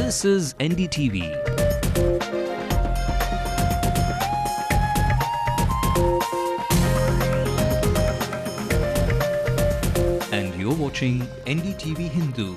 This is NDTV. And you're watching NDTV Hindu.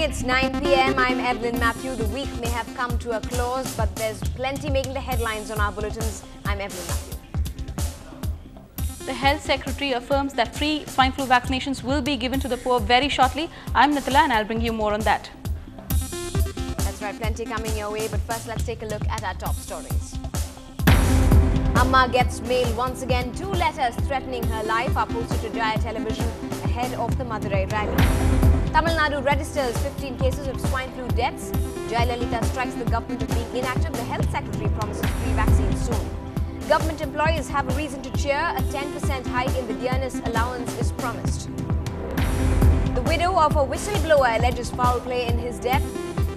It's 9 p.m. I'm Evelyn Matthew. The week may have come to a close, but there's plenty making the headlines on our bulletins. I'm Evelyn Matthew. The Health Secretary affirms that free swine flu vaccinations will be given to the poor very shortly. I'm Nithala and I'll bring you more on that. That's right, plenty coming your way, but first let's take a look at our top stories. Amma gets mail once again. 2 letters threatening her life are posted to Jaya Television ahead of the Madurai rally. Tamil Nadu registers 15 cases of swine flu deaths. Jayalalitha strikes the government of being inactive. The Health Secretary promises free vaccines soon. Government employees have a reason to cheer. A 10% hike in the dearness allowance is promised. The widow of a whistleblower alleges foul play in his death.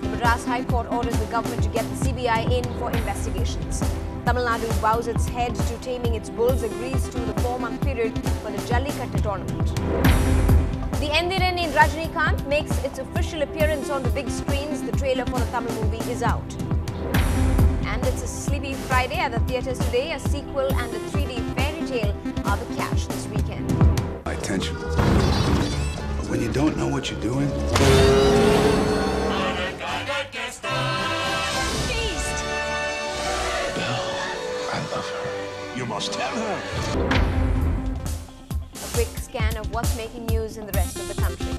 The Madras High Court orders the government to get the CBI in for investigations. Tamil Nadu bows its head to taming its bulls, agrees to the 4-month period for the Jallikattu tournament. The Endiran in Rajinikanth makes its official appearance on the big screens. The trailer for the Tamil movie is out. And it's a sleepy Friday at the theatres today. A sequel and a 3D fairy tale are the catch this weekend. My attention. But when you don't know what you're doing... Beast! Belle, I love her. You must tell her. Quick scan of what's making news in the rest of the country.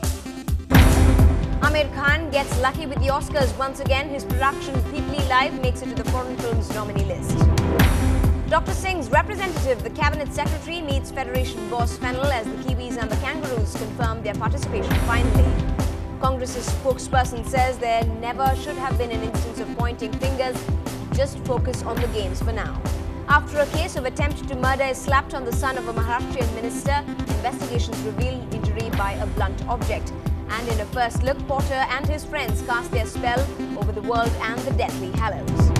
Amir Khan gets lucky with the Oscars once again. His production Peepli Live makes it to the foreign films nominee list. Dr. Singh's representative, the Cabinet Secretary, meets Federation boss Fennel as the Kiwis and the Kangaroos confirm their participation finally. Congress's spokesperson says there never should have been an instance of pointing fingers. Just focus on the games for now. After a case of attempt to murder is slapped on the son of a Maharashtrian minister, investigations reveal injury by a blunt object. And in a first look, Potter and his friends cast their spell over the world and the Deathly Hallows.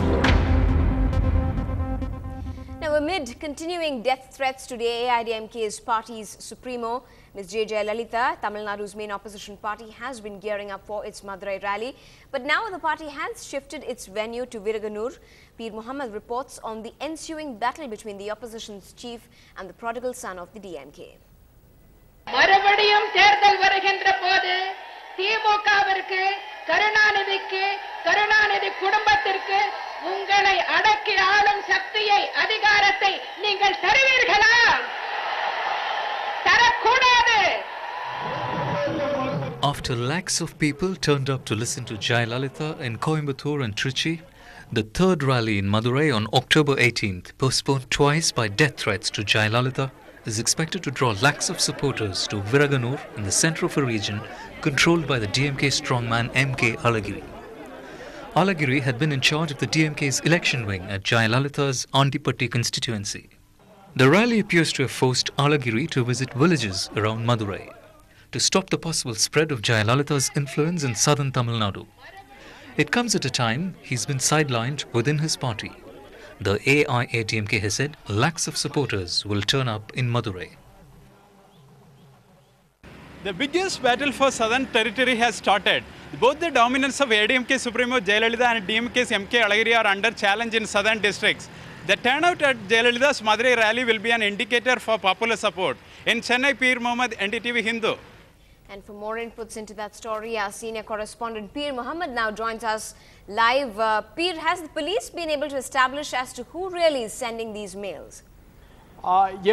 Now, amid continuing death threats to the AIADMK's party's supremo, Ms. J. Jayalalitha, Tamil Nadu's main opposition party, has been gearing up for its Madurai rally. But now the party has shifted its venue to Viraganur. Peer Muhammad reports on the ensuing battle between the opposition's chief and the prodigal son of the DMK. மறுபடியும் தேர்தல் வருகின்ற போது திமுகவிற்கு கருணாநிதி குடும்பத்திற்கு உங்களை அடக்கி ஆளும் சக்தியை அதிகாரத்தை நீங்கள் தருவீர்களா தரக்கூடாது. After lakhs of people turned up to listen to Jayalalitha in Coimbatore and Trichy, the third rally in Madurai on October 18th, postponed twice by death threats to Jayalalitha, is expected to draw lakhs of supporters to Viraganur in the centre of a region controlled by the DMK strongman M.K. Alagiri. Alagiri had been in charge of the DMK's election wing at Jayalalitha's Andipatti constituency. The rally appears to have forced Alagiri to visit villages around Madurai to stop the possible spread of Jayalalitha's influence in southern Tamil Nadu. It comes at a time he's been sidelined within his party. The AIADMK has said lakhs of supporters will turn up in Madurai. The biggest battle for Southern Territory has started. Both the dominance of ADMK Supremo Jayalalitha and DMK's M.K. Alagiri are under challenge in southern districts. The turnout at Jayalalitha's Madurai rally will be an indicator for popular support. In Chennai, Peer Muhammad, NDTV Hindu. And for more inputs into that story, our senior correspondent Peer Muhammad now joins us live. Peer, has the police been able to establish as to who really is sending these mails?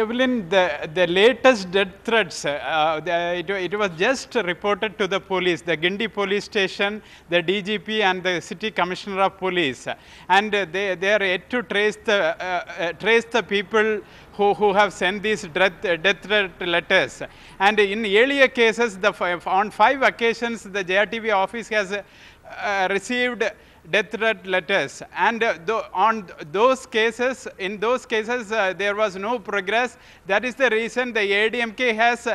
Evelyn, the latest death threats, it was just reported to the police, the Gindi police station, the DGP and the city commissioner of police. And they are yet to trace the people who have sent these death threat letters. And in earlier cases, on 5 occasions, the JRTV office has received death threat letters, and on those cases, there was no progress. That is the reason the ADMK has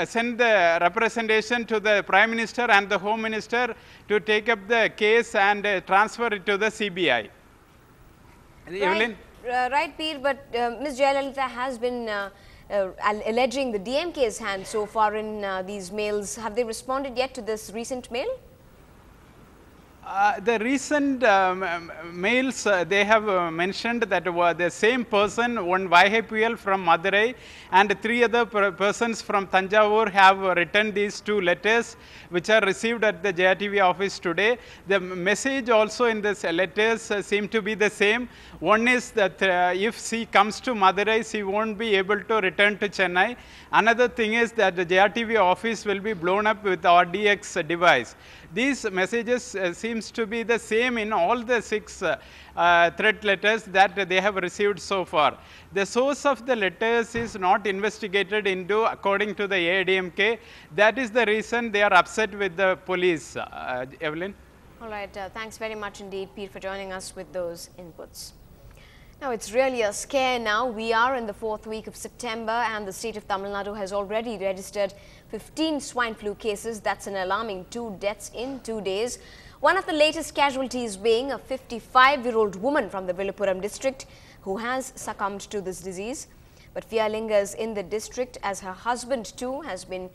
send the representation to the Prime Minister and the Home Minister to take up the case and transfer it to the CBI. Evelyn? Right, Peer, but Ms. Jayalalitha has been alleging the DMK's hand so far in these mails. Have they responded yet to this recent mail? The recent mails, they have mentioned that the same person, one YHPL from Madurai and 3 other persons from Tanjavur have written these 2 letters which are received at the JRTV office today. The message also in these letters seem to be the same. One is that if she comes to Madurai, she won't be able to return to Chennai. Another thing is that the JRTV office will be blown up with RDX device. These messages seems to be the same in all the 6 threat letters that they have received so far. The source of the letters is not investigated into according to the AIDMK. That is the reason they are upset with the police. Evelyn? All right, thanks very much indeed, Peer, for joining us with those inputs. Now, it's really a scare now. We are in the 4th week of September and the state of Tamil Nadu has already registered 15 swine flu cases. That's an alarming 2 deaths in 2 days. One of the latest casualties being a 55-year-old woman from the Viluppuram district who has succumbed to this disease. But fear lingers in the district as her husband too has been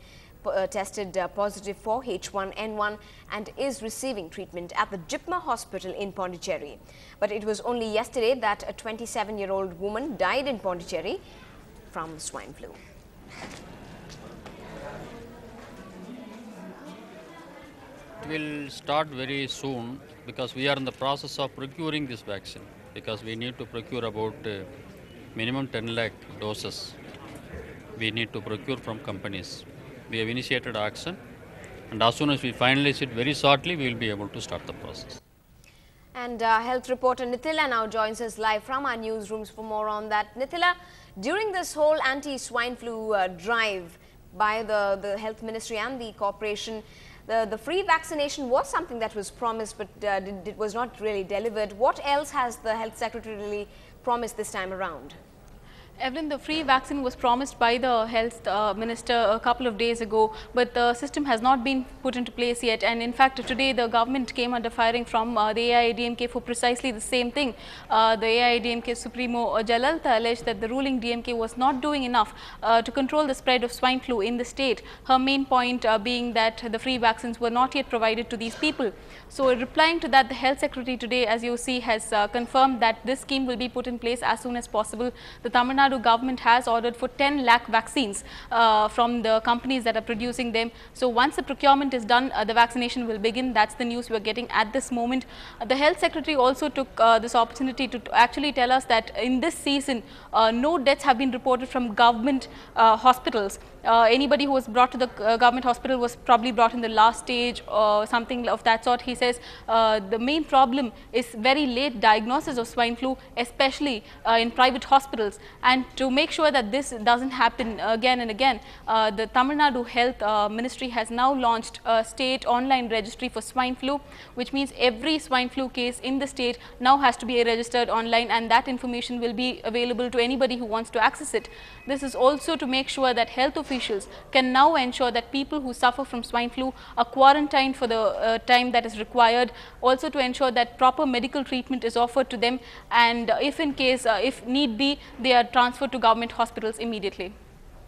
tested positive for H1N1 and is receiving treatment at the Jipma hospital in Pondicherry. But it was only yesterday that a 27-year-old woman died in Pondicherry from swine flu. It will start very soon because we are in the process of procuring this vaccine because we need to procure about minimum 10 lakh doses. We need to procure from companies. We have initiated action and as soon as we finalize it very shortly, we will be able to start the process. And health reporter Nithila now joins us live from our newsrooms for more on that. Nithila, during this whole anti-swine flu drive by the health ministry and the corporation, the free vaccination was something that was promised but it was not really delivered. What else has the health secretary really promised this time around? Evelyn, the free vaccine was promised by the health minister a couple of days ago, but the system has not been put into place yet. And in fact, today the government came under firing from the AIADMK for precisely the same thing. The AIADMK Supremo Jayalalitha alleged that the ruling DMK was not doing enough to control the spread of swine flu in the state. Her main point being that the free vaccines were not yet provided to these people. So replying to that, the health secretary today, as you see, has confirmed that this scheme will be put in place as soon as possible. The Tamil Nadu government has ordered for 10 lakh vaccines from the companies that are producing them. So once the procurement is done, the vaccination will begin. That's the news we are getting at this moment. The health secretary also took this opportunity to actually tell us that in this season, no deaths have been reported from government hospitals. Anybody who was brought to the government hospital was probably brought in the last stage or something of that sort. He says the main problem is very late diagnosis of swine flu, especially in private hospitals. And to make sure that this doesn't happen again and again, the Tamil Nadu Health Ministry has now launched a state online registry for swine flu, which means every swine flu case in the state now has to be registered online, and that information will be available to anybody who wants to access it. This is also to make sure that health officials can now ensure that people who suffer from swine flu are quarantined for the time that is required, also to ensure that proper medical treatment is offered to them, and if in case, if need be, they are transferred to government hospitals immediately.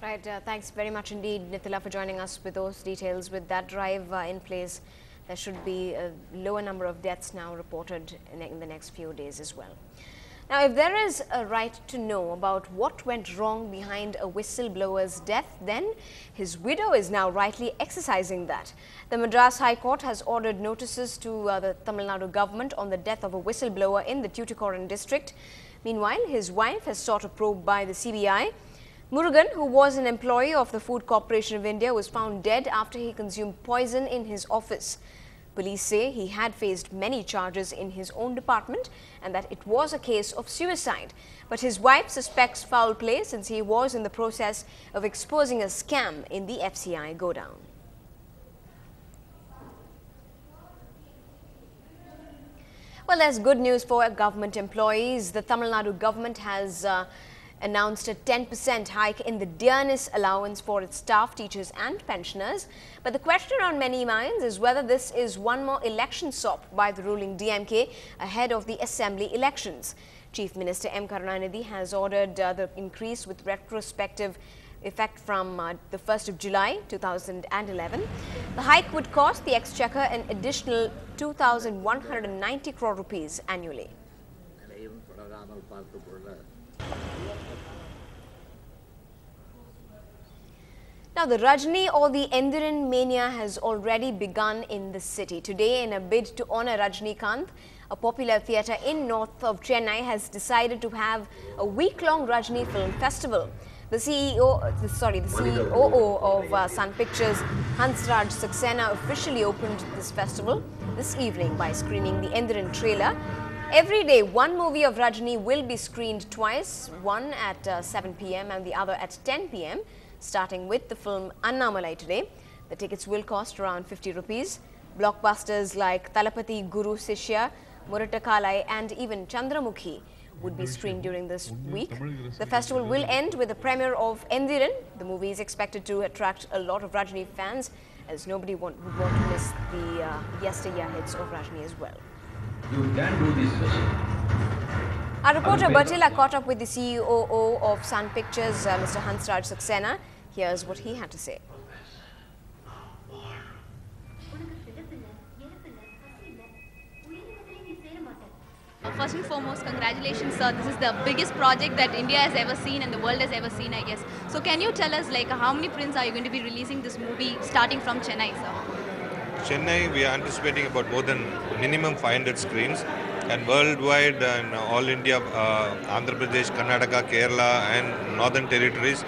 Right, thanks very much indeed, Nithila, for joining us with those details. With that drive in place, there should be a lower number of deaths now reported in the next few days as well. Now, if there is a right to know about what went wrong behind a whistleblower's death, then his widow is now rightly exercising that. The Madras High Court has ordered notices to the Tamil Nadu government on the death of a whistleblower in the Tuticorin district. Meanwhile, his wife has sought a probe by the CBI. Murugan, who was an employee of the Food Corporation of India, was found dead after he consumed poison in his office. Police say he had faced many charges in his own department and that it was a case of suicide. But his wife suspects foul play since he was in the process of exposing a scam in the FCI godown. Well, there's good news for government employees. The Tamil Nadu government has announced a 10% hike in the dearness allowance for its staff, teachers and pensioners. But the question on many minds is whether this is one more election sop by the ruling DMK ahead of the assembly elections. Chief Minister M. Karunanidhi has ordered the increase with retrospective effect from the 1st of July 2011. The hike would cost the exchequer an additional 2,190 crore rupees annually. Now, the Rajni or the Endiran mania has already begun in the city. Today, in a bid to honor Rajnikant, a popular theatre in north of Chennai has decided to have a week-long Rajni Film Festival. The COO of Sun Pictures, Hansraj Saxena, officially opened this festival this evening by screening the Endiran trailer. Every day, one movie of Rajni will be screened twice, one at 7 p.m. and the other at 10 p.m. starting with the film Annamalai today. The tickets will cost around 50 rupees. Blockbusters like Talapati, Guru Sishya, Muratakalai and even Chandramukhi would be screened during this week. The festival will end with the premiere of Endiran. The movie is expected to attract a lot of Rajni fans, as nobody would want to miss the yesteryear hits of Rajni as well. You can do this special. Our reporter Bertilla caught up with the COO of Sun Pictures, Mr. Hansraj Saxena. Here's what he had to say. First and foremost, congratulations, sir. This is the biggest project that India has ever seen and the world has ever seen, I guess. So can you tell us, like, how many prints are you going to be releasing this movie starting from Chennai, sir? Chennai, we are anticipating about more than minimum 500 screens, and worldwide and all India, Andhra Pradesh, Karnataka, Kerala and Northern Territories,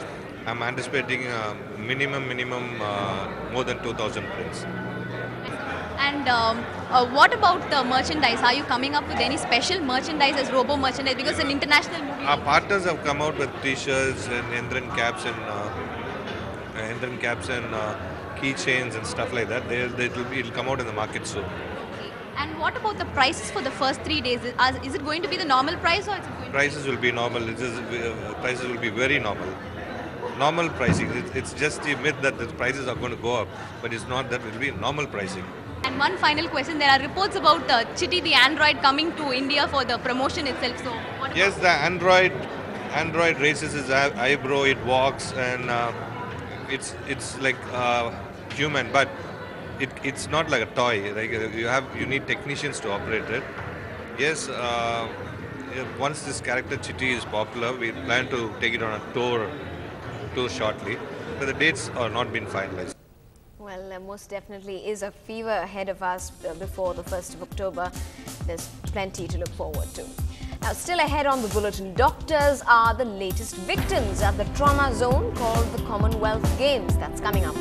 I'm anticipating minimum more than 2,000 prints. And what about the merchandise? Are you coming up with any special merchandise as robo merchandise? Because it's an international movie. Our partners have come out with t-shirts and Endiran caps and keychains and stuff like that. It'll come out in the market soon. Okay. And what about the prices for the first 3 days? Is it going to be the normal price or is it going Prices will be normal. Prices will be very normal. Normal pricing. It's just the myth that the prices are going to go up, but it's not that. It will be normal pricing. And one final question, there are reports about Chitty the Android coming to India for the promotion itself. So what about Yes, the Android raises its eyebrow, it walks, and it's like human, but it's not like a toy. Like you need technicians to operate it. Yes, once this character Chitty is popular, we plan to take it on a tour shortly, but the dates are not been finalized. Well, most definitely is a fever ahead of us before the 1st of October. There's plenty to look forward to. Now, still ahead on the bulletin, doctors are the latest victims at the trauma zone called the Commonwealth Games. That's coming up.